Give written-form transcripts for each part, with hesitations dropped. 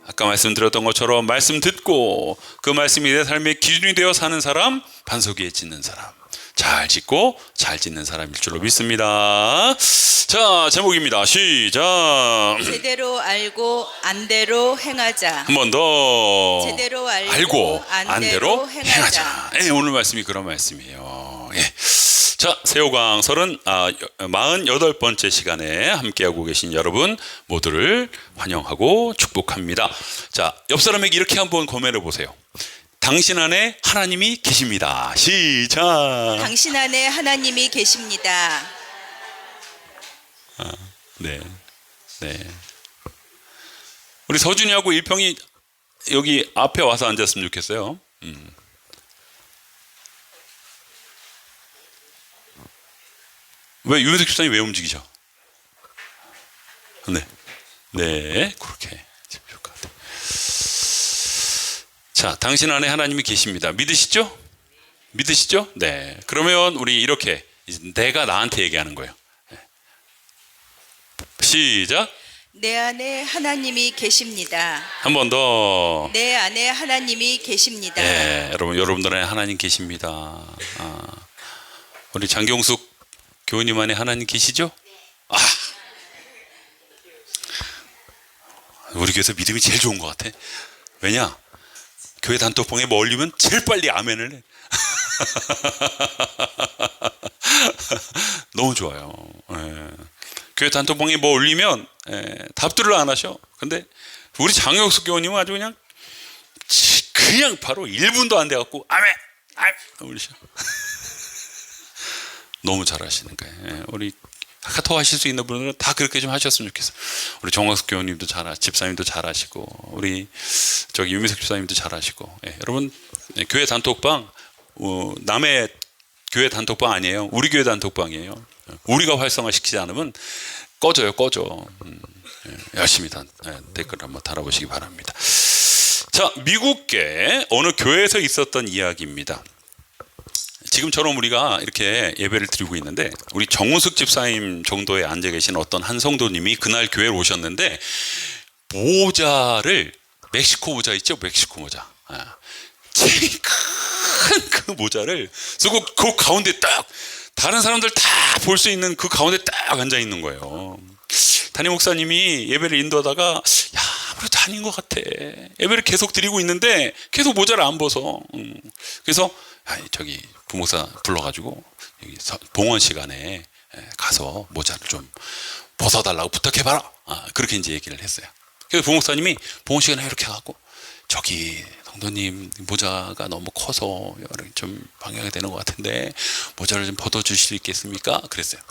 아까 말씀드렸던 것처럼 말씀 듣고 그 말씀이 내 삶의 기준이 되어 사는 사람, 반석 위에 짓는 사람, 잘 짓고 잘 짓는 사람일 줄로 믿습니다. 자, 제목입니다. 시작. 제대로 알고 안대로 행하자. 한 번 더. 제대로 알고 안대로 행하자. 행하자. 오늘 말씀이 그런 말씀이에요. 자, 새우강 48번째 시간에 함께하고 계신 여러분 모두를 환영하고 축복합니다. 자, 옆 사람에게 이렇게 한번 고면해 보세요. 당신 안에 하나님이 계십니다. 시작. 당신 안에 하나님이 계십니다. 네. 우리 서준이하고 일평이 여기 앞에 와서 앉았으면 좋겠어요. 왜 유현석 집사님 왜 움직이죠? 네, 그렇게 좋을 것 같아요. 자, 당신 안에 하나님이 계십니다. 믿으시죠? 네. 그러면 우리 이렇게 내가 나한테 얘기하는 거예요. 시작. 내 안에 하나님이 계십니다. 한 번 더. 내 안에 하나님이 계십니다. 네, 여러분들 안에 하나님 계십니다. 우리 장경숙 교우님 안에 하나님 계시죠? 우리 교회에서 믿음이 제일 좋은 것 같아. 왜냐? 교회 단톡방에 멀리면 제일 빨리 아멘을 해. 너무 좋아요. 교회 단톡방에 뭐 올리면 답들을 안 하셔. 근데 우리 장경숙 교우님은 아주 그냥 바로 1분도 안 돼갖고 아멘 올리셔. 너무 잘하시는 거예요. 우리 카톡 하실 수 있는 분들은 다 그렇게 좀 하셨으면 좋겠어요. 우리 정학숙 교우님도 집사님도 잘하시고, 우리 유미석 집사님도 잘하시고. 여러분, 교회 단톡방 남의 교회 단톡방 아니에요. 우리 교회 단톡방이에요. 우리가 활성화시키지 않으면 꺼져. 열심히 댓글 한번 달아보시기 바랍니다. 자, 미국계 어느 교회에서 있었던 이야기입니다. 지금처럼 우리가 이렇게 예배를 드리고 있는데, 우리 정우숙 집사님 정도에 앉아 계신 어떤 한 성도님이 그날 교회에 오셨는데, 모자를, 멕시코 모자 있죠? 멕시코 모자. 제일 큰 그 모자를 쓰고 그 가운데 딱, 다른 사람들 다 볼 수 있는 그 가운데 딱 앉아 있는 거예요. 담임 목사님이 예배를 인도하다가, 아무래도 아닌 것 같아. 예배를 계속 드리고 있는데 계속 모자를 안 벗어. 그래서 저기 부목사 불러가지고 여기 봉헌 시간에 가서 모자를 좀 벗어달라고 부탁해봐라. 그렇게 이제 얘기를 했어요. 그래서 부목사님이 봉헌 시간에 이렇게 해갖고, 저기 성도님 모자가 너무 커서 좀 방해가 되는 것 같은데 모자를 좀 벗어주실 수 있겠습니까? 그랬어요.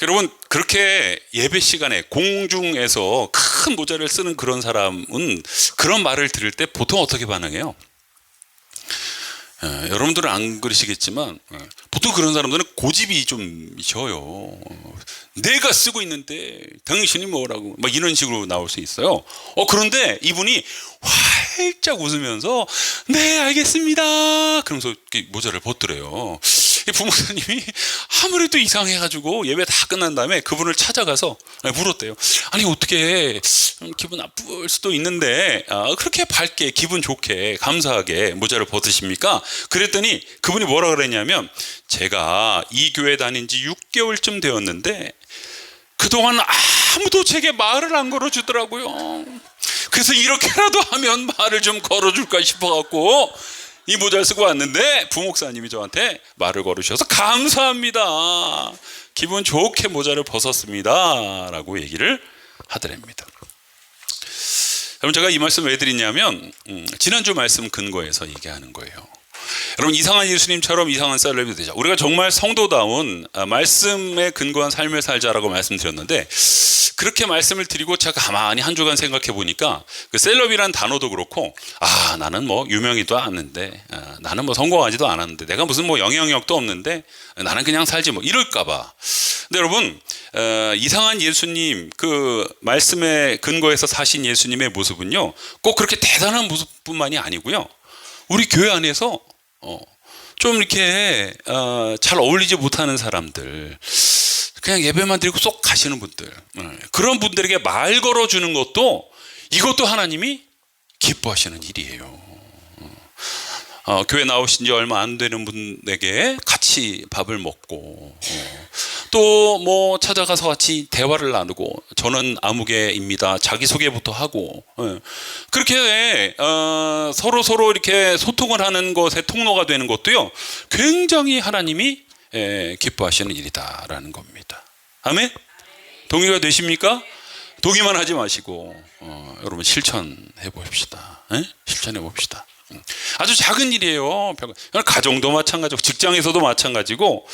여러분, 그렇게 예배 시간에 공중에서 큰 모자를 쓰는 그런 사람은 그런 말을 들을 때 보통 어떻게 반응해요? 여러분들은 안 그러시겠지만 보통 그런 사람들은 고집이 좀 져요. 내가 쓰고 있는데 당신이 뭐라고 막 이런 식으로 나올 수 있어요. 그런데 이분이 활짝 웃으면서 네 알겠습니다 그러면서 모자를 벗더래요. 부목사님이 아무래도 이상해가지고 예배 다 끝난 다음에 그분을 찾아가서 물었대요. 아니 어떻게 기분 나쁠 수도 있는데 그렇게 밝게 기분 좋게 감사하게 모자를 벗으십니까? 그랬더니 그분이 뭐라 그랬냐면, 제가 이 교회 다닌 지 6개월쯤 되었는데 그동안 아무도 제게 말을 안 걸어주더라고요. 그래서 이렇게라도 하면 말을 좀 걸어줄까 싶어갖고 이 모자를 쓰고 왔는데 부목사님이 저한테 말을 걸으셔서 감사합니다. 기분 좋게 모자를 벗었습니다. 라고 얘기를 하더랍니다. 여러분, 제가 이 말씀 왜 드리냐면 지난주 말씀 근거에서 얘기하는 거예요. 여러분, 이상한 예수님처럼 이상한 셀럽이 되자. 우리가 정말 성도다운 말씀에 근거한 삶을 살자라고 말씀드렸는데, 그렇게 말씀을 드리고 제가 가만히 한 주간 생각해 보니까 그 셀럽이란 단어도 그렇고, 나는 뭐 유명히도 않는데, 나는 뭐 성공하지도 않았는데, 내가 무슨 뭐 영향력도 없는데 나는 그냥 살지 뭐 이럴까 봐. 근데 여러분, 이상한 예수님 그 말씀에 근거해서 사신 예수님의 모습은요, 꼭 그렇게 대단한 모습뿐만이 아니고요, 우리 교회 안에서 좀 이렇게 잘 어울리지 못하는 사람들, 그냥 예배만 드리고 쏙 가시는 분들, 그런 분들에게 말 걸어주는 것도 이것도 하나님이 기뻐하시는 일이에요. 교회 나오신 지 얼마 안 되는 분에게 같이 밥을 먹고, 또 뭐 찾아가서 같이 대화를 나누고, 저는 아무개입니다, 자기소개부터 하고, 그렇게 서로 이렇게 소통을 하는 것의 통로가 되는 것도요, 굉장히 하나님이 기뻐하시는 일이다라는 겁니다. 아멘? 동의가 되십니까? 동의만 하지 마시고 여러분 실천해 봅시다. 실천해 봅시다. 아주 작은 일이에요. 가정도 마찬가지고 직장에서도 마찬가지고,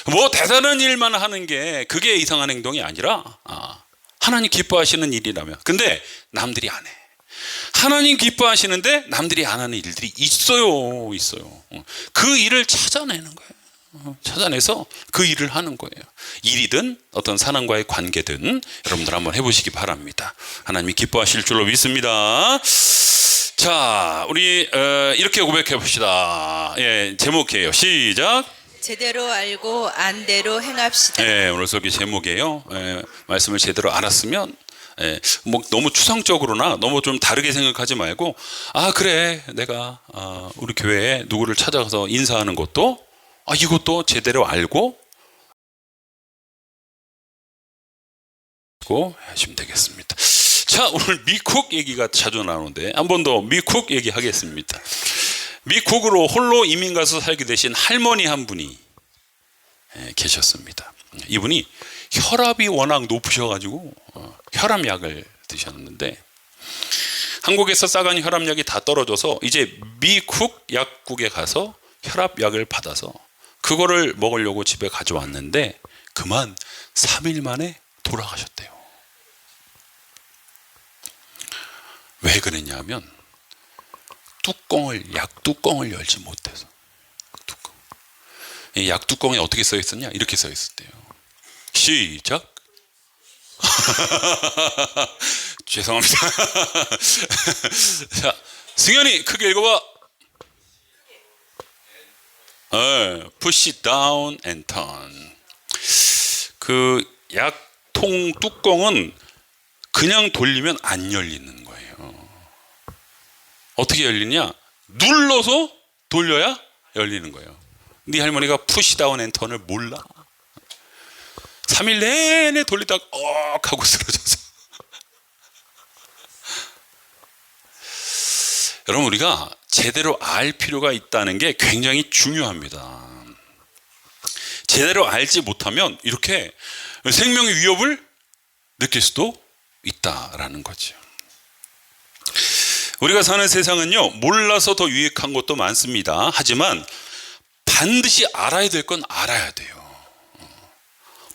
뭐 대단한 일만 하는 게 그게 이상한 행동이 아니라 하나님 기뻐하시는 일이라면. 근데 남들이 안 해. 하나님 기뻐하시는데 남들이 안 하는 일들이 있어요. 그 일을 찾아내는 거예요. 찾아내서 그 일을 하는 거예요. 일이든 어떤 사람과의 관계든 여러분들 한번 해보시기 바랍니다. 하나님이 기뻐하실 줄로 믿습니다. 자, 우리 이렇게 고백해 봅시다. 제목이에요. 시작. 제대로 알고 안대로 행합시다. 오늘 설교 제목이에요. 말씀을 제대로 알았으면, 뭐 너무 추상적으로나 너무 좀 다르게 생각하지 말고, 그래, 내가 우리 교회에 누구를 찾아가서 인사하는 것도 이것도 제대로 알고 하시면 되겠습니다. 자, 오늘 미쿡 얘기가 자주 나오는데 한 번 더 미쿡 얘기하겠습니다. 미쿡으로 홀로 이민 가서 살게 되신 할머니 한 분이 계셨습니다. 이분이 혈압이 워낙 높으셔가지고 혈압약을 드셨는데, 한국에서 싸간 혈압약이 다 떨어져서 이제 미쿡 약국에 가서 혈압약을 받아서 그거를 먹으려고 집에 가져왔는데 그만 3일 만에 돌아가셨대요. 왜 그랬냐면 약 뚜껑을 열지 못해서. 이 약 뚜껑에 어떻게 써 있었냐? 이렇게 써 있었대요. 시작. 죄송합니다. 자, 승현이 크게 읽어봐. Push it down and turn. 그 약통 뚜껑은 그냥 돌리면 안 열리는 거예요. 어떻게 열리냐? 눌러서 돌려야 열리는 거예요. 네 할머니가 push down and turn을 몰라. 3일 내내 돌리다가 하고 쓰러져서. 여러분, 우리가 제대로 알 필요가 있다는 게 굉장히 중요합니다. 제대로 알지 못하면 이렇게 생명의 위협을 느낄 수도 있다라는 거죠. 우리가 사는 세상은요, 몰라서 더 유익한 것도 많습니다. 하지만 반드시 알아야 될 건 알아야 돼요.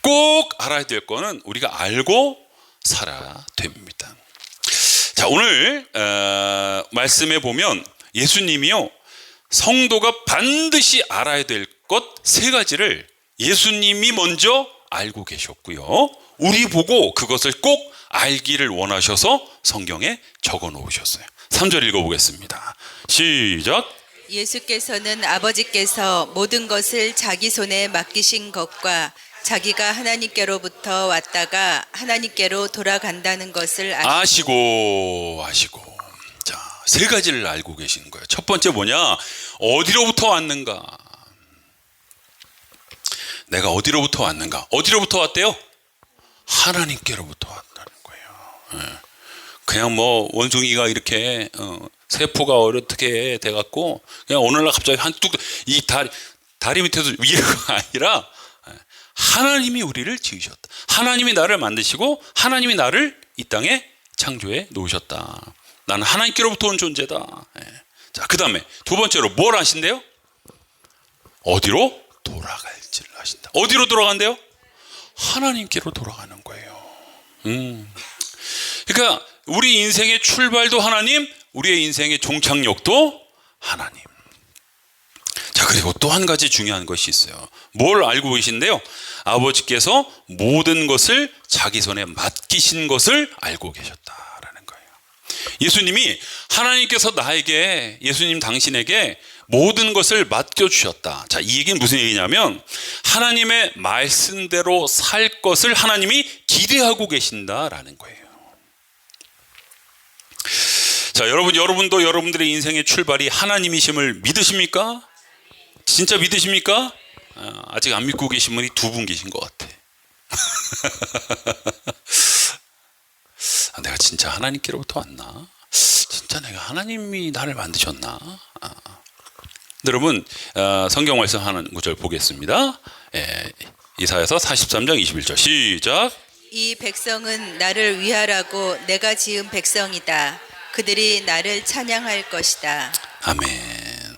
꼭 알아야 될 거는 우리가 알고 살아야 됩니다. 자, 오늘 말씀에 보면 예수님이요, 성도가 반드시 알아야 될 것 3가지를 예수님이 먼저 알고 계셨고요, 우리 보고 그것을 꼭 알기를 원하셔서 성경에 적어 놓으셨어요. 3절 읽어보겠습니다. 시작. 예수께서는 아버지께서 모든 것을 자기 손에 맡기신 것과 자기가 하나님께로부터 왔다가 하나님께로 돌아간다는 것을 아시고. 자, 3가지를 알고 계시는 거예요. 첫 번째 뭐냐? 어디로부터 왔는가? 내가 어디로부터 왔는가? 어디로부터 왔대요? 하나님께로부터 왔다는 거예요. 그냥 뭐 원숭이가 이렇게 세포가 어떻게 돼갖고 그냥 오늘날 갑자기 이 다리 밑에서 위로가 아니라, 하나님이 우리를 지으셨다. 하나님이 나를 만드시고 하나님이 나를 이 땅에 창조해 놓으셨다. 나는 하나님께로부터 온 존재다. 자, 그 다음에 2번째로 뭘 하신대요? 어디로 돌아갈지를 하신다. 어디로 돌아간대요? 하나님께로 돌아가는 거예요. 그러니까 우리 인생의 출발도 하나님, 우리의 인생의 종착역도 하나님. 자, 그리고 또 한 가지 중요한 것이 있어요. 뭘 알고 계신데요? 아버지께서 모든 것을 자기 손에 맡기신 것을 알고 계셨다라는 거예요. 예수님이, 하나님께서 나에게, 예수님 당신에게 모든 것을 맡겨주셨다. 자, 이 얘기는 무슨 얘기냐면 하나님의 말씀대로 살 것을 하나님이 기대하고 계신다라는 거예요. 자, 여러분도 여러분들의 인생의 출발이 하나님이심을 믿으십니까? 진짜 믿으십니까? 아직 안 믿고 계신 분이 2분 계신 것 같아. 내가 진짜 하나님께로부터 왔나? 진짜 내가 하나님이 나를 만드셨나? 여러분, 성경 말씀 하는 구절 보겠습니다. 이사야서 43장 21절 시작. 이 백성은 나를 위하라고 내가 지은 백성이다. 그들이 나를 찬양할 것이다. 아멘.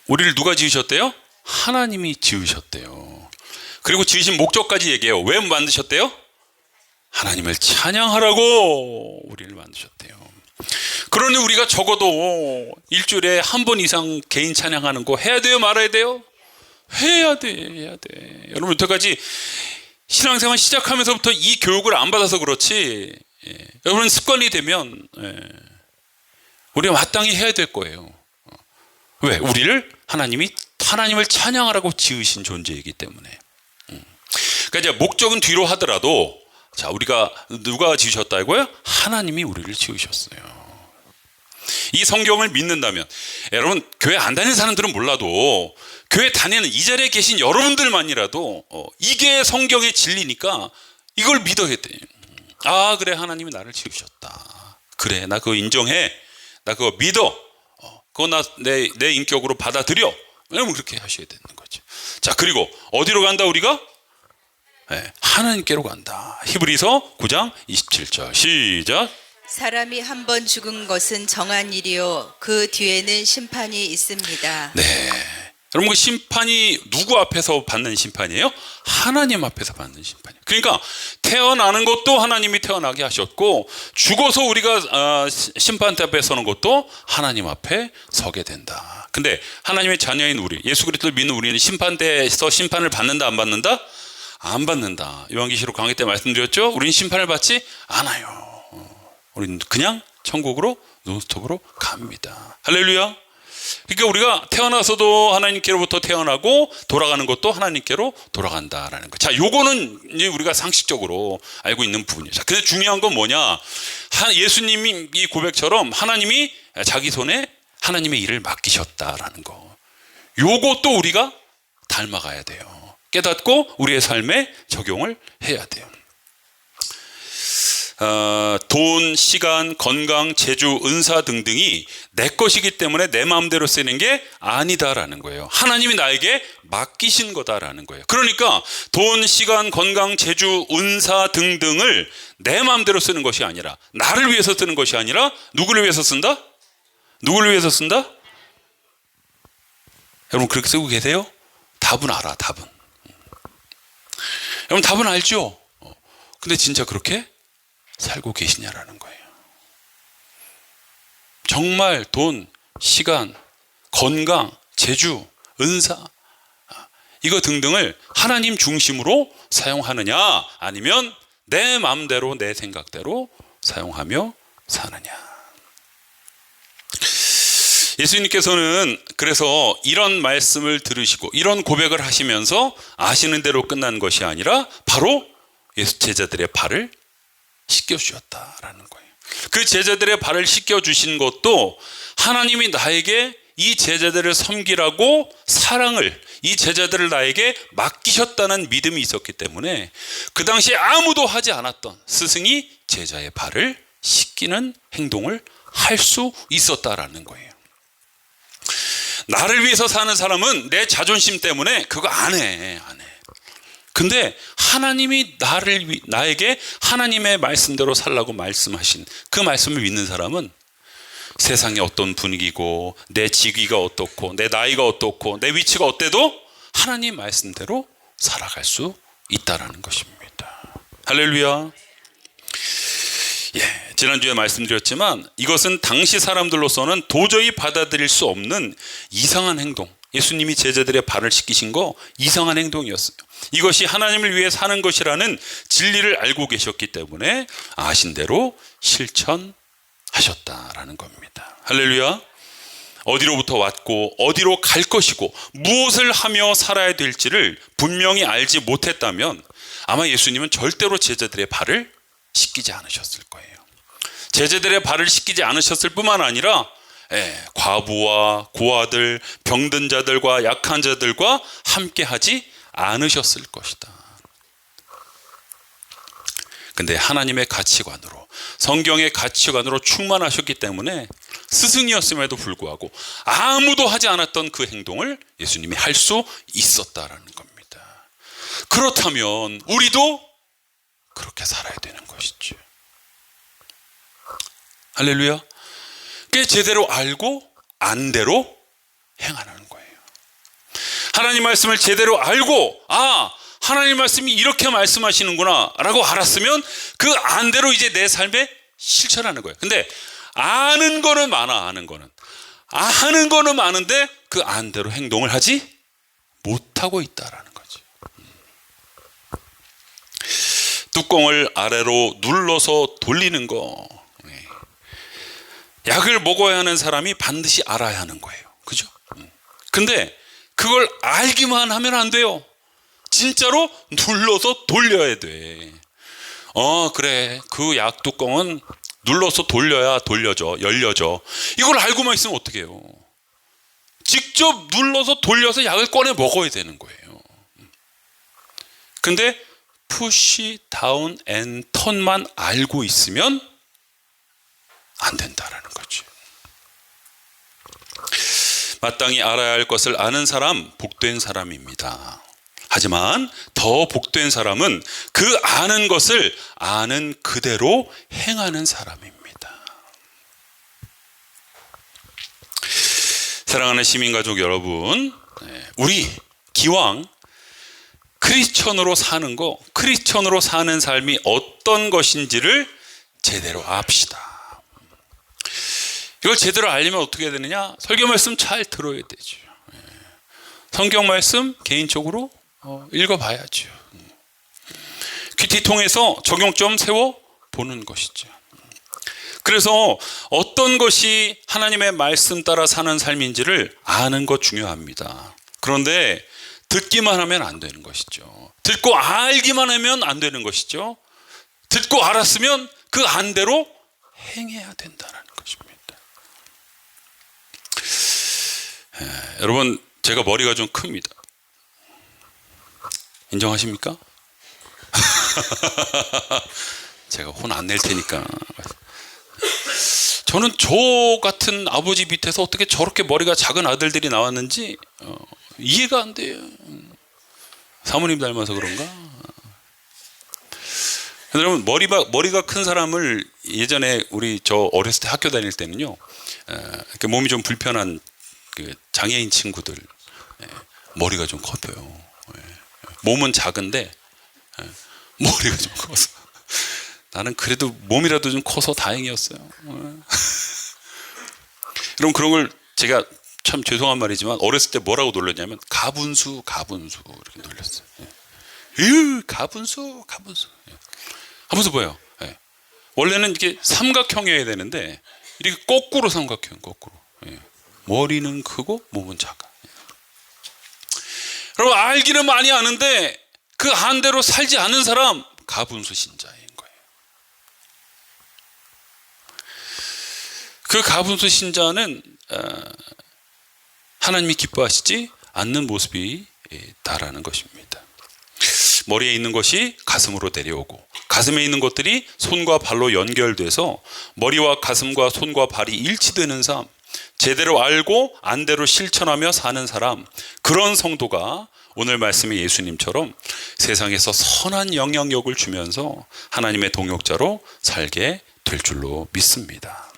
우리를 누가 지으셨대요? 하나님이 지으셨대요. 그리고 지으신 목적까지 얘기해요. 왜 만드셨대요? 하나님을 찬양하라고 우리를 만드셨대요. 그러니 우리가 적어도 일주일에 한 번 이상 개인 찬양하는 거 해야 돼요? 말아야 돼요? 해야 돼. 여러분, 여태까지 신앙생활 시작하면서부터 이 교육을 안 받아서 그렇지, 여러분 습관이 되면 우리가 마땅히 해야 될 거예요. 왜? 우리를 하나님을 찬양하라고 지으신 존재이기 때문에. 그러니까 이제 목적은 뒤로 하더라도, 자, 우리가 누가 지으셨다고요? 하나님이 우리를 지으셨어요. 이 성경을 믿는다면, 여러분 교회 안 다니는 사람들은 몰라도 교회 다니는 이 자리에 계신 여러분들만이라도 이게 성경의 진리니까 이걸 믿어야 돼. 아, 그래, 하나님이 나를 지으셨다. 그래, 나 그거 인정해. 나 그거 믿어. 그거 내 인격으로 받아들여. 여러분 그렇게 하셔야 되는 거죠. 자, 그리고 어디로 간다 우리가? 하나님께로 간다. 히브리서 9장 27절 시작. 사람이 한 번 죽은 것은 정한 일이요 그 뒤에는 심판이 있습니다. 네. 여러분, 그 심판이 누구 앞에서 받는 심판이에요? 하나님 앞에서 받는 심판이에요. 그러니까 태어나는 것도 하나님이 태어나게 하셨고, 죽어서 우리가 심판 앞에 서는 것도 하나님 앞에 서게 된다. 근데 하나님의 자녀인 우리, 예수 그리스도를 믿는 우리는 심판대에서 심판을 받는다, 안 받는다? 안 받는다. 요한계시록 강의 때 말씀드렸죠? 우리는 심판을 받지 않아요. 우리는 그냥 천국으로 논스톱으로 갑니다. 할렐루야. 그러니까 우리가 태어나서도 하나님께로부터 태어나고 돌아가는 것도 하나님께로 돌아간다라는 거. 자, 요거는 이제 우리가 상식적으로 알고 있는 부분이에요. 자, 근데 중요한 건 뭐냐? 예수님이 이 고백처럼 하나님이 자기 손에 하나님의 일을 맡기셨다라는 거. 요것도 우리가 닮아가야 돼요. 깨닫고 우리의 삶에 적용을 해야 돼요. 돈, 시간, 건강, 재주, 은사 등등이 내 것이기 때문에 내 마음대로 쓰는 게 아니다라는 거예요. 하나님이 나에게 맡기신 거다라는 거예요. 그러니까 돈, 시간, 건강, 재주, 은사 등등을 내 마음대로 쓰는 것이 아니라, 나를 위해서 쓰는 것이 아니라 누구를 위해서 쓴다? 누구를 위해서 쓴다? 여러분 그렇게 쓰고 계세요? 답은 알아, 답은. 여러분 답은 알죠? 근데 진짜 그렇게 살고 계시냐라는 거예요. 정말 돈, 시간, 건강, 재주, 은사, 이거 등등을 하나님 중심으로 사용하느냐, 아니면 내 마음대로 내 생각대로 사용하며 사느냐. 예수님께서는 그래서 이런 말씀을 들으시고 이런 고백을 하시면서 아시는 대로 끝난 것이 아니라 바로 예수 제자들의 발을 씻겨주셨다라는 거예요. 그 제자들의 발을 씻겨주신 것도 하나님이 나에게 이 제자들을 섬기라고 사랑을, 이 제자들을 나에게 맡기셨다는 믿음이 있었기 때문에 그 당시에 아무도 하지 않았던 스승이 제자의 발을 씻기는 행동을 할 수 있었다라는 거예요. 나를 위해서 사는 사람은 내 자존심 때문에 그거 안 해. 근데 하나님이 나에게 하나님의 말씀대로 살라고 말씀하신 그 말씀을 믿는 사람은 세상에 어떤 분위기고 내 직위가 어떻고 내 나이가 어떻고 내 위치가 어때도 하나님 말씀대로 살아갈 수 있다라는 것입니다. 할렐루야. 지난주에 말씀드렸지만 이것은 당시 사람들로서는 도저히 받아들일 수 없는 이상한 행동, 예수님이 제자들의 발을 씻기신 거 이상한 행동이었어요. 이것이 하나님을 위해 사는 것이라는 진리를 알고 계셨기 때문에 아신 대로 실천하셨다라는 겁니다. 할렐루야. 어디로부터 왔고 어디로 갈 것이고 무엇을 하며 살아야 될지를 분명히 알지 못했다면 아마 예수님은 절대로 제자들의 발을 씻기지 않으셨을 거예요. 제자들의 발을 씻기지 않으셨을 뿐만 아니라 과부와 고아들, 병든 자들과 약한 자들과 함께 하지 않으셨을 것이다. 근데 하나님의 가치관으로, 성경의 가치관으로 충만하셨기 때문에 스승이었음에도 불구하고 아무도 하지 않았던 그 행동을 예수님이 할 수 있었다라는 겁니다. 그렇다면 우리도 그렇게 살아야 되는 것이죠. 할렐루야. 그게 제대로 알고 안대로 행하는 거예요. 하나님 말씀을 제대로 알고 하나님 말씀이 이렇게 말씀하시는구나 라고 알았으면 그 안대로 이제 내 삶에 실천하는 거예요. 근데 아는 거는 많아. 아는 거는 많은데 그 안대로 행동을 하지 못하고 있다라는 거지. 뚜껑을 아래로 눌러서 돌리는 거, 약을 먹어야 하는 사람이 반드시 알아야 하는 거예요. 그죠? 근데 그걸 알기만 하면 안 돼요. 진짜로 눌러서 돌려야 돼. 그래. 그 약 뚜껑은 눌러서 돌려야 열려져. 이걸 알고만 있으면 어떻게 해요? 직접 눌러서 돌려서 약을 꺼내 먹어야 되는 거예요. 근데 push down and turn만 알고 있으면 안 된다라는 거죠. 마땅히 알아야 할 것을 아는 사람, 복된 사람입니다. 하지만 더 복된 사람은 그 아는 것을 아는 그대로 행하는 사람입니다. 사랑하는 시민가족 여러분, 우리 기왕 크리스천으로 사는 거, 크리스천으로 사는 삶이 어떤 것인지를 제대로 압시다. 이걸 제대로 알려면 어떻게 해야 되느냐? 설교 말씀 잘 들어야 되죠. 성경 말씀 개인적으로 읽어봐야죠. 큐티 통해서 적용점 세워보는 것이죠. 그래서 어떤 것이 하나님의 말씀 따라 사는 삶인지를 아는 것 중요합니다. 그런데 듣기만 하면 안 되는 것이죠. 듣고 알기만 하면 안 되는 것이죠. 듣고 알았으면 그 안대로 행해야 된다는 것입니다. 여러분, 제가 머리가 좀 큽니다. 인정하십니까? 제가 혼 안 낼 테니까. 저는 저 같은 아버지 밑에서 어떻게 저렇게 머리가 작은 아들들이 나왔는지 이해가 안 돼요. 사모님 닮아서 그런가? 여러분, 머리가 큰 사람을 예전에 저 어렸을 때 학교 다닐 때는요, 몸이 좀 불편한 그 장애인 친구들 머리가 좀 커요. 몸은 작은데 머리가 좀 커서 나는 그래도 몸이라도 좀 커서 다행이었어요. 여러분, 그런 걸 제가 참 죄송한 말이지만 어렸을 때 뭐라고 놀렸냐면 가분수 이렇게 놀렸어요. 가분수. 가분수 뭐예요? 원래는 이렇게 삼각형이어야 되는데 이렇게 거꾸로 삼각형, 거꾸로. 머리는 크고 몸은 작아. 여러분, 알기는 많이 아는데 그 한대로 살지 않은 사람 가분수 신자인 거예요. 그 가분수 신자는 하나님이 기뻐하시지 않는 모습이 다라는 것입니다. 머리에 있는 것이 가슴으로 내려오고 가슴에 있는 것들이 손과 발로 연결돼서 머리와 가슴과 손과 발이 일치되는 삶, 제대로 알고 안대로 실천하며 사는 사람, 그런 성도가 오늘 말씀의 예수님처럼 세상에서 선한 영향력을 주면서 하나님의 동역자로 살게 될 줄로 믿습니다.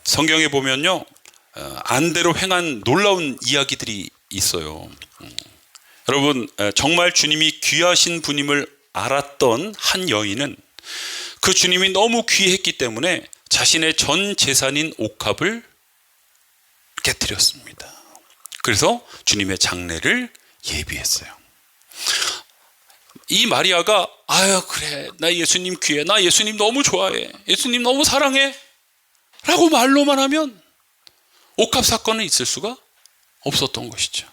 성경에 보면요, 안대로 행한 놀라운 이야기들이 있어요. 여러분, 정말 주님이 귀하신 분임을 알았던 한 여인은 그 주님이 너무 귀했기 때문에 자신의 전 재산인 옥합을 깨뜨렸습니다. 그래서 주님의 장례를 예비했어요. 이 마리아가 그래, 나 예수님 귀해, 나 예수님 너무 좋아해, 예수님 너무 사랑해 라고 말로만 하면 옥합 사건은 있을 수가 없었던 것이죠.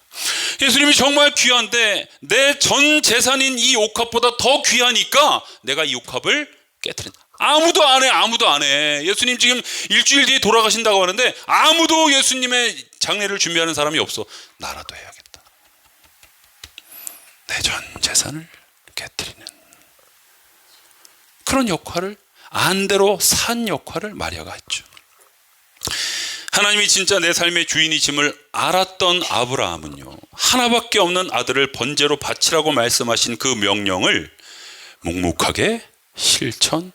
예수님이 정말 귀한데 내 전 재산인 이 옥합보다 더 귀하니까 내가 이 옥합을 깨트린다. 아무도 안 해, 아무도 안 해. 예수님 지금 일주일 뒤에 돌아가신다고 하는데 아무도 예수님의 장례를 준비하는 사람이 없어. 나라도 해야겠다. 내 전 재산을 깨트리는 그런 역할을, 안대로 산 역할을 마리아가 했죠. 하나님이 진짜 내 삶의 주인이심을 알았던 아브라함은요, 하나밖에 없는 아들을 번제로 바치라고 말씀하신 그 명령을 묵묵하게 실천했습니다.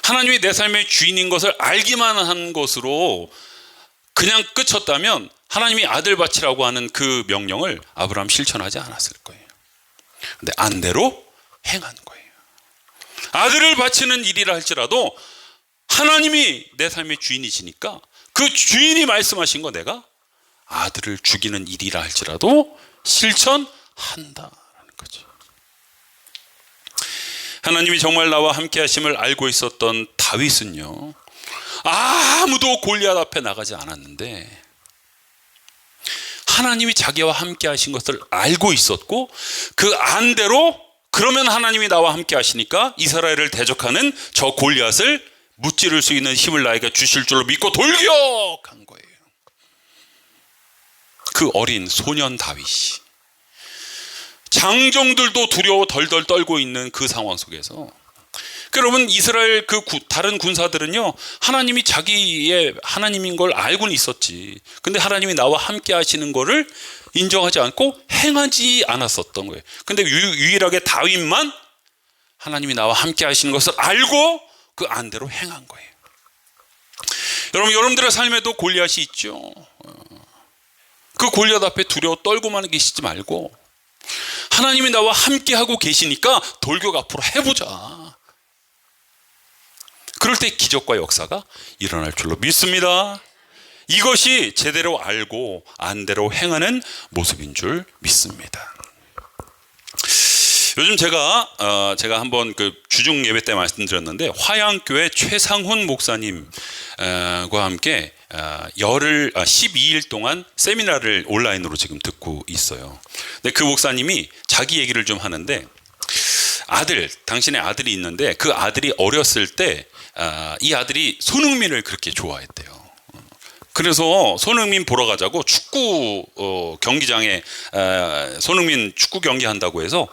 하나님이 내 삶의 주인인 것을 알기만 한 것으로 그냥 끝쳤다면 하나님이 아들 바치라고 하는 그 명령을 아브라함 실천하지 않았을 거예요. 근데 안대로 행한 거예요. 아들을 바치는 일이라 할지라도 하나님이 내 삶의 주인이시니까 그 주인이 말씀하신 거 내가 아들을 죽이는 일이라 할지라도 실천한다라는 거죠. 하나님이 정말 나와 함께 하심을 알고 있었던 다윗은요, 아무도 골리앗 앞에 나가지 않았는데 하나님이 자기와 함께 하신 것을 알고 있었고 그 안대로, 그러면 하나님이 나와 함께 하시니까 이스라엘을 대적하는 저 골리앗을 무찌를 수 있는 힘을 나에게 주실 줄로 믿고 돌격한 거예요. 그 어린 소년 다윗이 장정들도 두려워 덜덜 떨고 있는 그 상황 속에서, 여러분 이스라엘 그 다른 군사들은요, 하나님이 자기의 하나님인 걸 알고는 있었지. 근데 하나님이 나와 함께 하시는 거를 인정하지 않고 행하지 않았었던 거예요. 근데 유일하게 다윗만 하나님이 나와 함께 하시는 것을 알고 그 안대로 행한 거예요. 여러분들의 삶에도 골리앗이 있죠. 그 골리앗 앞에 두려워 떨고만 계시지 말고 하나님이 나와 함께 하고 계시니까 돌격 앞으로 해보자. 그럴 때 기적과 역사가 일어날 줄로 믿습니다. 이것이 제대로 알고 안대로 행하는 모습인 줄 믿습니다. 요즘 제가 한번 그 주중 예배 때 말씀드렸는데, 화양교회 최상훈 목사님과 함께 12일 동안 세미나를 온라인으로 지금 듣고 있어요. 근데 그 목사님이 자기 얘기를 좀 하는데, 당신의 아들이 있는데 그 아들이 어렸을 때 이 아들이 손흥민을 그렇게 좋아했대요. 그래서 손흥민 보러 가자고 축구 경기장에 손흥민 축구 경기 한다고 해서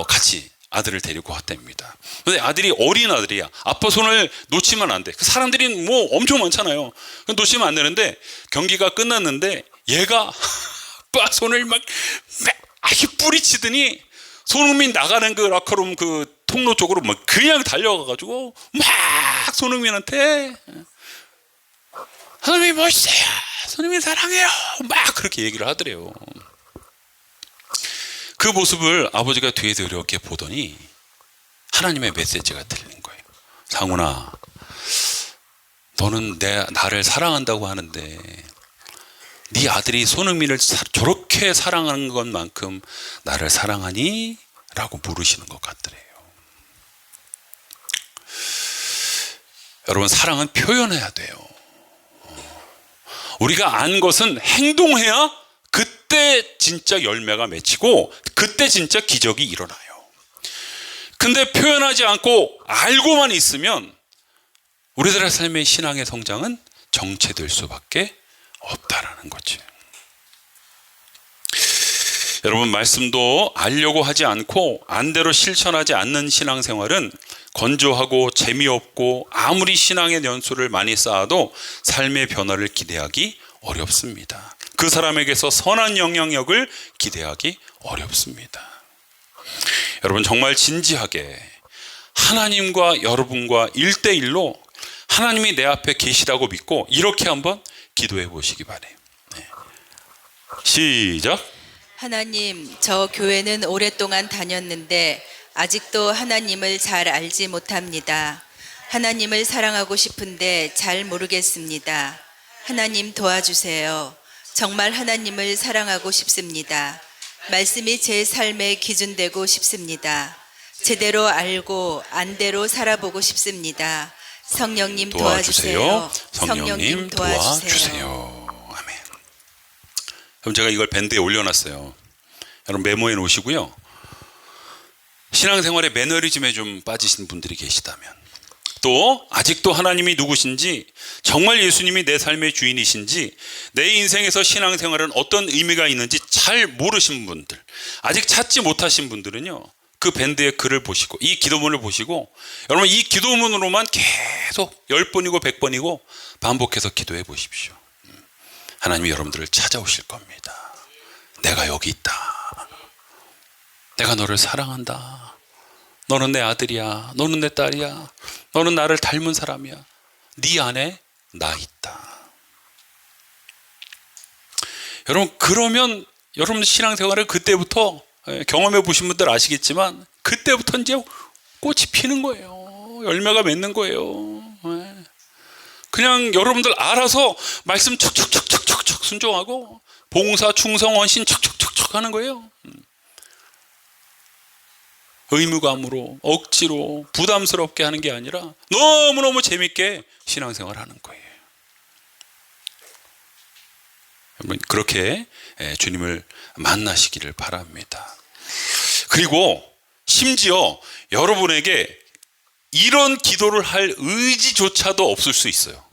같이 아들을 데리고 왔답니다. 근데 아들이 어린 아들이야. 아빠 손을 놓치면 안 돼. 그 사람들이 뭐 엄청 많잖아요. 놓치면 안 되는데 경기가 끝났는데 얘가 아빠 손을 막 뿌리치더니 손흥민 나가는 그 라커룸 그 통로 쪽으로 막 그냥 달려가가지고 막 손흥민한테 손흥민 멋있어요, 손흥민 사랑해요, 막 그렇게 얘기를 하더래요. 그 모습을 아버지가 뒤에서 이렇게 보더니 하나님의 메시지가 들리는 거예요. 상훈아, 너는 나를 사랑한다고 하는데 네 아들이 손흥민을 저렇게 사랑하는 것만큼 나를 사랑하니? 라고 물으시는 것 같더래요. 여러분, 사랑은 표현해야 돼요. 우리가 안 것은 행동해야 그때 진짜 열매가 맺히고 그때 진짜 기적이 일어나요. 근데 표현하지 않고 알고만 있으면 우리들의 삶의 신앙의 성장은 정체될 수밖에 없다라는 거죠. 여러분, 말씀도 알려고 하지 않고 안대로 실천하지 않는 신앙생활은 건조하고 재미없고 아무리 신앙의 연수를 많이 쌓아도 삶의 변화를 기대하기 어렵습니다. 그 사람에게서 선한 영향력을 기대하기 어렵습니다. 여러분, 정말 진지하게 하나님과 여러분과 1대1로 하나님이 내 앞에 계시다고 믿고 이렇게 한번 기도해 보시기 바래요. 네. 시작. 하나님, 저 교회는 오랫동안 다녔는데 아직도 하나님을 잘 알지 못합니다. 하나님을 사랑하고 싶은데 잘 모르겠습니다. 하나님 도와주세요. 정말 하나님을 사랑하고 싶습니다. 말씀이 제 삶의 기준 되고 싶습니다. 제대로 알고 안대로 살아보고 싶습니다. 성령님 도와주세요. 성령님 도와주세요. 아멘. 그럼 제가 이걸 밴드에 올려놨어요. 여러분 메모해 놓으시고요. 신앙생활에 매너리즘에 좀 빠지신 분들이 계시다면, 또 아직도 하나님이 누구신지, 정말 예수님이 내 삶의 주인이신지, 내 인생에서 신앙생활은 어떤 의미가 있는지 잘 모르신 분들, 아직 찾지 못하신 분들은요, 그 밴드의 글을 보시고 이 기도문을 보시고, 여러분 이 기도문으로만 계속 10번이고 100번이고 반복해서 기도해 보십시오. 하나님이 여러분들을 찾아오실 겁니다. 내가 여기 있다. 내가 너를 사랑한다. 너는 내 아들이야. 너는 내 딸이야. 너는 나를 닮은 사람이야. 네 안에 나 있다. 여러분 그러면 여러분 신앙생활을 그때부터 경험해 보신 분들 아시겠지만, 그때부터 이제 꽃이 피는 거예요. 열매가 맺는 거예요. 그냥 여러분들 알아서 말씀 척척척척척척 순종하고 봉사, 충성, 헌신 척척척척 하는 거예요. 의무감으로, 억지로, 부담스럽게 하는 게 아니라 너무너무 재밌게 신앙생활 하는 거예요. 그렇게 주님을 만나시기를 바랍니다. 그리고 심지어 여러분에게 이런 기도를 할 의지조차도 없을 수 있어요.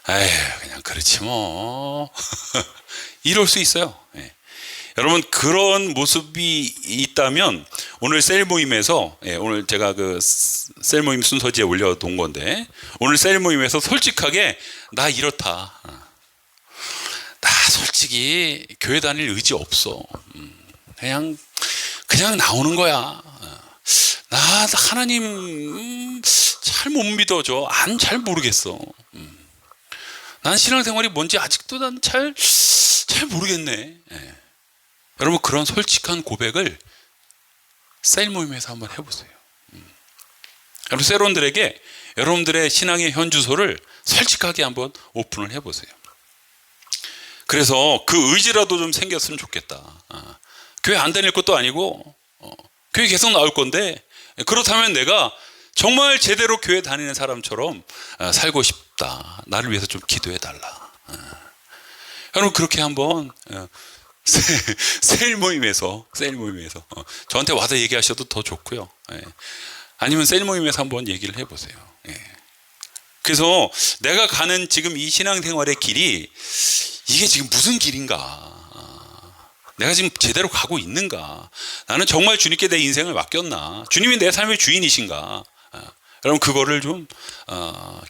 에휴, 그냥 그렇지 뭐. 이럴 수 있어요. 여러분 그런 모습이 있다면 오늘 셀 모임에서, 오늘 제가 그 셀 모임 순서지에 올려둔 건데, 오늘 셀 모임에서 솔직하게 나 이렇다, 나 솔직히 교회 다닐 의지 없어, 그냥 나오는 거야, 나 하나님 잘 못 믿어져, 잘 모르겠어, 난 신앙생활이 뭔지 아직도 난 잘 모르겠네. 여러분 그런 솔직한 고백을 셀 모임에서 한번 해보세요. 여러분 셀원들에게 여러분들의 신앙의 현주소를 솔직하게 한번 오픈을 해보세요. 그래서 그 의지라도 좀 생겼으면 좋겠다. 교회 안 다닐 것도 아니고 교회 계속 나올 건데, 그렇다면 내가 정말 제대로 교회 다니는 사람처럼 살고 싶다. 나를 위해서 좀 기도해 달라. 여러분 그렇게 한번 셀 모임에서 저한테 와서 얘기하셔도 더 좋고요. 아니면 셀 모임에서 한번 얘기를 해보세요. 그래서 내가 가는 지금 이 신앙생활의 길이 이게 지금 무슨 길인가? 내가 지금 제대로 가고 있는가? 나는 정말 주님께 내 인생을 맡겼나? 주님이 내 삶의 주인이신가? 여러분 그거를 좀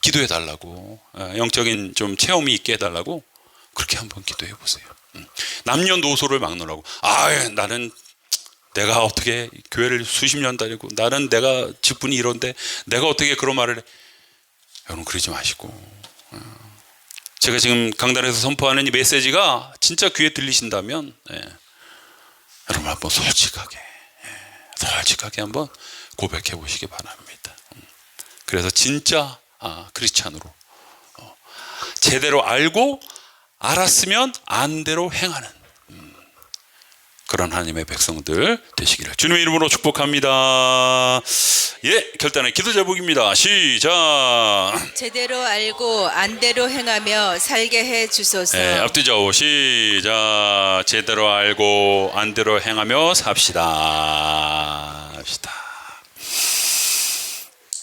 기도해 달라고, 영적인 좀 체험이 있게 해달라고 그렇게 한번 기도해 보세요. 남녀노소를 막론하고, 나는 내가 어떻게 교회를 수십 년 다니고, 나는 내가 직분이 이런데 내가 어떻게 그런 말을 해? 여러분 그러지 마시고, 제가 지금 강단에서 선포하는 이 메시지가 진짜 귀에 들리신다면, 여러분 한번 솔직하게 한번 고백해 보시기 바랍니다. 그래서 진짜 크리스찬으로 제대로 알고 알았으면 안대로 행하는 그런 하나님의 백성들 되시기를 주님의 이름으로 축복합니다. 결단의 기도 제목입니다. 시작. 제대로 알고 안대로 행하며 살게 해 주소서. 앞뒤 좌우 시작. 제대로 알고 안대로 행하며 삽시다.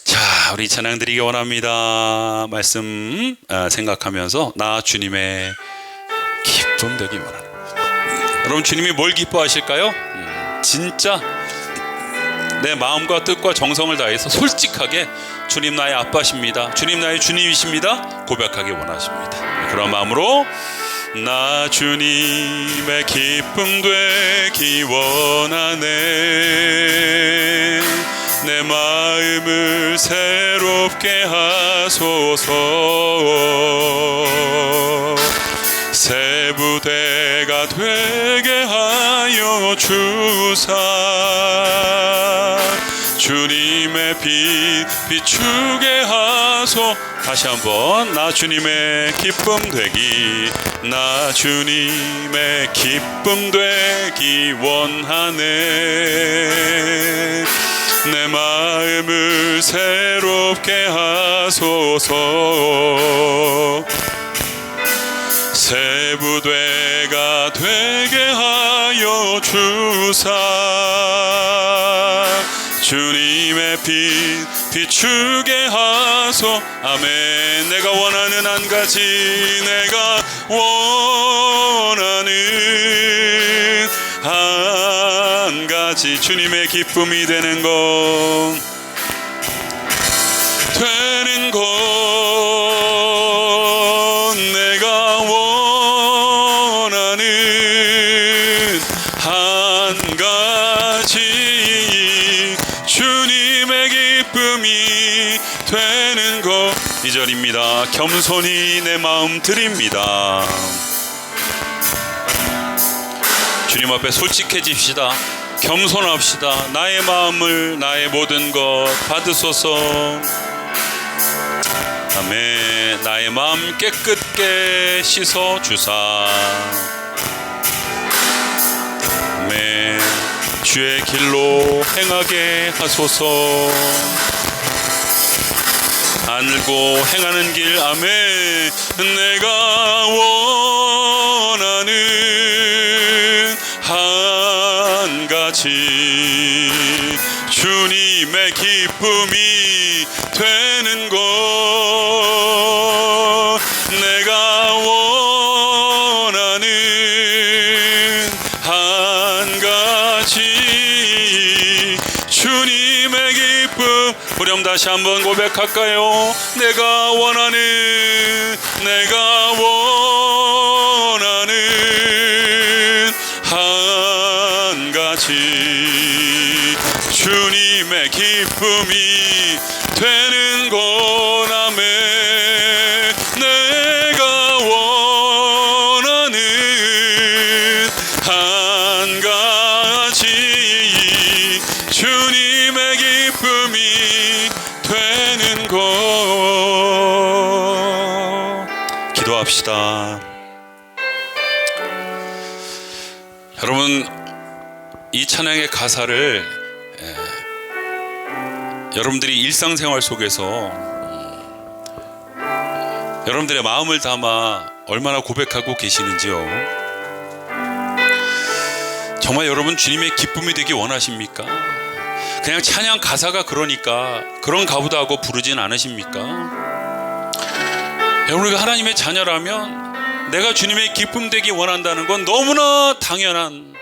자, 우리 찬양 드리기 원합니다. 말씀 생각하면서 나 주님의 기쁨 되기 원합니다. 여러분 주님이 뭘 기뻐하실까요? 진짜 내 마음과 뜻과 정성을 다해서 솔직하게 주님 나의 아빠십니다, 주님 나의 주님이십니다 고백하기 원하십니다. 그런 마음으로 나 주님의 기쁨 되기 원하네. 내 마음을 새롭게 하소서. 새 부대가 되게 하여 주사 주님의 빛 비추게 하소. 다시 한번 나 주님의 기쁨 되기, 나 주님의 기쁨 되기 원하네. 내 마음을 새롭게 하소서. 새 부대가 되게 하여 주사. 주님의 빛 비추게 하소. 아멘. 내가 원하는 한 가지, 내가 원하는 한 가지, 주님의 기쁨이 되는 것, 되는 것. 내가 원하는 한 가지, 주님의 기쁨이 되는 것. 2절입니다. 겸손히 내 마음 드립니다. 주님 앞에 솔직해집시다. 겸손합시다. 나의 마음을, 나의 모든 것 받으소서. 아멘. 나의 마음 깨끗게 씻어 주사. 아멘. 주의 길로 행하게 하소서. 알고 행하는 길. 아멘. 내가 원하는 한 가지, 주님의 기쁨이 되는 것. 내가 원하는 한 가지, 주님의 기쁨. 우리 한번 다시 한번 고백할까요? 내가 원하는, 내가 원하는 한 가지, 주님의 기쁨이 되는 것. 아멘. 내가 원하는 한 가지, 주님의 기쁨이 되는 것. 기도합시다. 여러분, 이 찬양의 가사를 여러분들이 일상생활 속에서 여러분들의 마음을 담아 얼마나 고백하고 계시는지요? 정말 여러분 주님의 기쁨이 되기 원하십니까? 그냥 찬양 가사가 그러니까 그런가 보다 하고 부르진 않으십니까? 여러분, 우리가 하나님의 자녀라면 내가 주님의 기쁨 되기 원한다는 건 너무나 당연한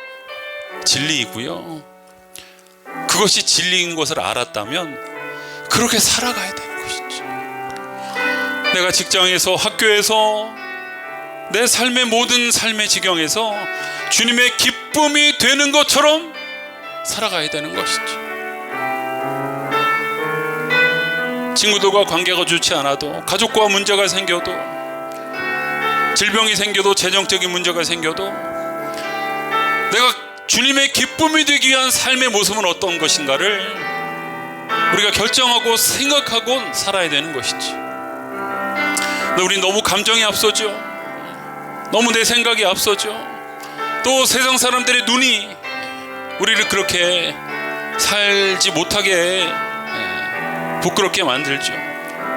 진리이고요. 그것이 진리인 것을 알았다면 그렇게 살아가야 되는 것이죠. 내가 직장에서, 학교에서, 내 삶의 모든 삶의 지경에서 주님의 기쁨이 되는 것처럼 살아가야 되는 것이죠. 친구들과 관계가 좋지 않아도, 가족과 문제가 생겨도, 질병이 생겨도, 재정적인 문제가 생겨도 내가 주님의 기쁨이 되기 위한 삶의 모습은 어떤 것인가를 우리가 결정하고 생각하고 살아야 되는 것이지. 근데 우리 너무 감정이 앞서죠. 너무 내 생각이 앞서죠. 또 세상 사람들의 눈이 우리를 그렇게 살지 못하게 부끄럽게 만들죠.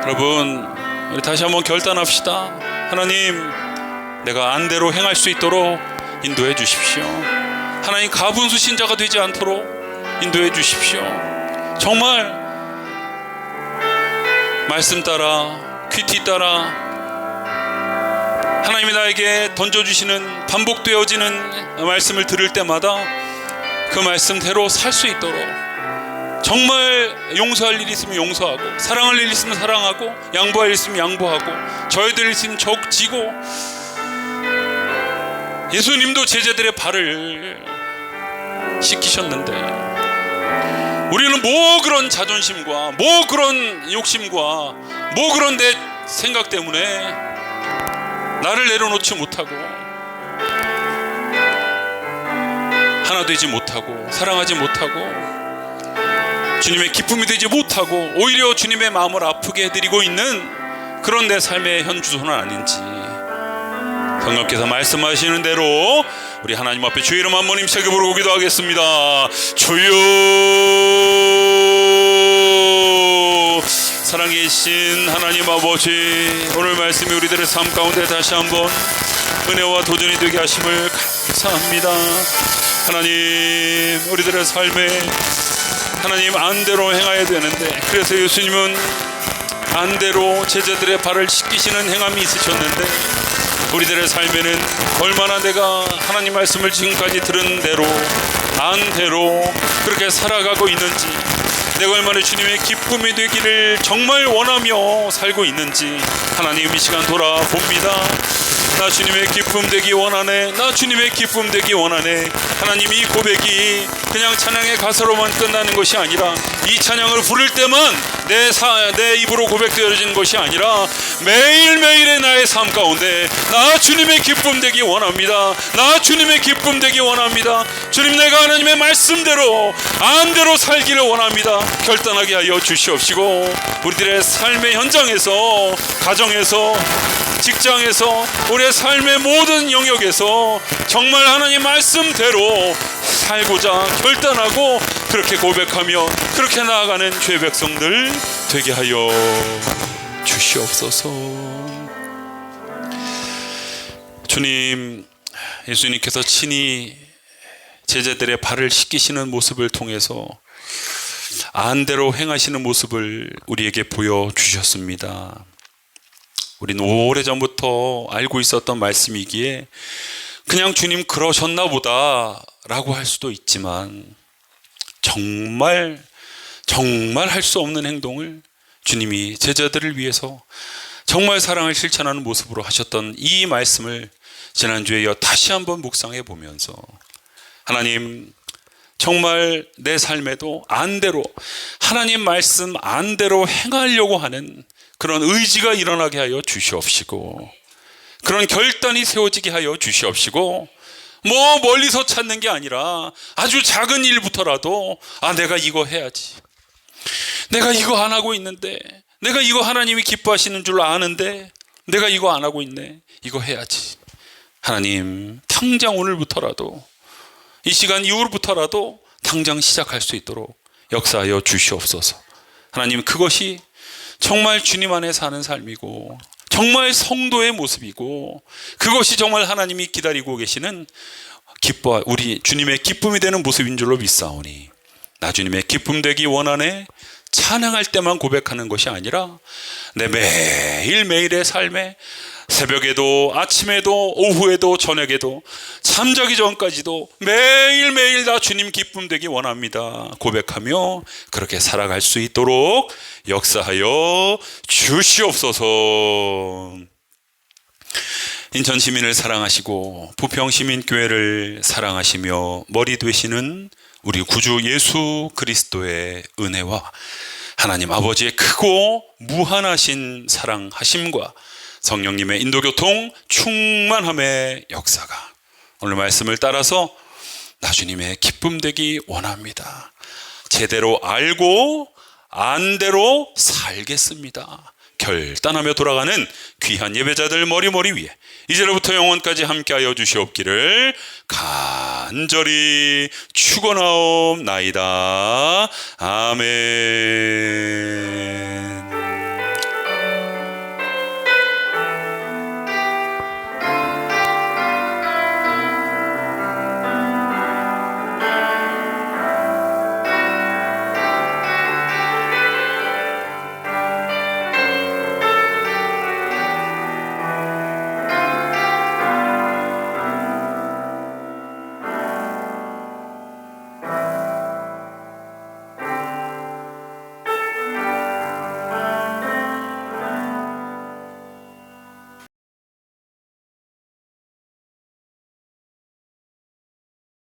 여러분, 우리 다시 한번 결단합시다. 하나님, 내가 안대로 행할 수 있도록 인도해 주십시오. 하나님, 가분수 신자가 되지 않도록 인도해 주십시오. 정말 말씀 따라, 큐티 따라 하나님이 나에게 던져주시는, 반복되어지는 말씀을 들을 때마다 그 말씀대로 살 수 있도록, 정말 용서할 일이 있으면 용서하고, 사랑할 일이 있으면 사랑하고, 양보할 일이 있으면 양보하고, 저희들 있으면 적지고. 예수님도 제자들의 발을 씻기셨는데 우리는 뭐 그런 자존심과, 뭐 그런 욕심과, 뭐 그런 내 생각 때문에 나를 내려놓지 못하고, 하나 되지 못하고, 사랑하지 못하고, 주님의 기쁨이 되지 못하고 오히려 주님의 마음을 아프게 해드리고 있는 그런 내 삶의 현주소는 아닌지 성령께서 말씀하시는 대로 우리 하나님 앞에 주의 이름 한번 힘차게 부르고 기도하겠습니다. 주여, 살아계신 하나님 아버지, 오늘 말씀이 우리들의 삶 가운데 다시 한번 은혜와 도전이 되게 하심을 감사합니다. 하나님, 우리들의 삶에 하나님 안대로 행해야 되는데, 그래서 예수님은 안대로 제자들의 발을 씻기시는 행함이 있으셨는데, 우리들의 삶에는 얼마나 내가 하나님 말씀을 지금까지 들은 대로 안대로 그렇게 살아가고 있는지, 내가 얼마나 주님의 기쁨이 되기를 정말 원하며 살고 있는지 하나님 이 시간 돌아봅니다. 나 주님의 기쁨 되기 원하네. 나 주님의 기쁨 되기 원하네. 하나님, 이 고백이 그냥 찬양의 가사로만 끝나는 것이 아니라 이 찬양을 부를 때만 내 입으로 고백되어지는 것이 아니라 매일매일의 나의 삶 가운데 나 주님의 기쁨 되기 원합니다. 나 주님의 기쁨 되기 원합니다. 주님, 내가 하나님의 말씀대로 안대로 살기를 원합니다. 결단하게 하여 주시옵시고 우리들의 삶의 현장에서, 가정에서, 직장에서, 우리의 삶의 모든 영역에서 정말 하나님 말씀대로 살고자 결단하고 그렇게 고백하며 그렇게 나아가는 주의 백성들 되게 하여 주시옵소서. 주님, 예수님께서 친히 제자들의 발을 씻기시는 모습을 통해서 안대로 행하시는 모습을 우리에게 보여주셨습니다. 우리는 오래전부터 알고 있었던 말씀이기에 그냥 주님 그러셨나 보다 라고 할 수도 있지만, 정말 할 수 없는 행동을 주님이 제자들을 위해서 정말 사랑을 실천하는 모습으로 하셨던 이 말씀을 지난주에 이어 다시 한번 묵상해 보면서, 하나님, 정말 내 삶에도 안대로, 하나님 말씀 안대로 행하려고 하는 그런 의지가 일어나게 하여 주시옵시고, 그런 결단이 세워지게 하여 주시옵시고, 뭐 멀리서 찾는 게 아니라 아주 작은 일부터라도 내가 이거 해야지, 내가 이거 안 하고 있는데, 내가 이거 하나님이 기뻐하시는 줄 아는데 내가 이거 안 하고 있네, 이거 해야지. 하나님, 당장 오늘부터라도, 이 시간 이후부터라도 당장 시작할 수 있도록 역사하여 주시옵소서. 하나님, 그것이 정말 주님 안에 사는 삶이고 정말 성도의 모습이고, 그것이 정말 하나님이 기다리고 계시는 우리 주님의 기쁨이 되는 모습인 줄로 믿사오니, 나 주님의 기쁨 되기 원하네. 찬양할 때만 고백하는 것이 아니라 내 매일매일의 삶에, 새벽에도 아침에도 오후에도 저녁에도 잠자기 전까지도 매일매일 나 주님 기쁨 되기 원합니다 고백하며 그렇게 살아갈 수 있도록 역사하여 주시옵소서. 인천 시민을 사랑하시고 부평시민교회를 사랑하시며 머리 되시는 우리 구주 예수 그리스도의 은혜와 하나님 아버지의 크고 무한하신 사랑하심과 성령님의 인도교통 충만함의 역사가 오늘 말씀을 따라서 나 주님의 기쁨 되기 원합니다. 제대로 알고 안대로 살겠습니다. 결단하며 돌아가는 귀한 예배자들 머리 위에 이제로부터 영원까지 함께하여 주시옵기를 간절히 축원하옵나이다. 아멘.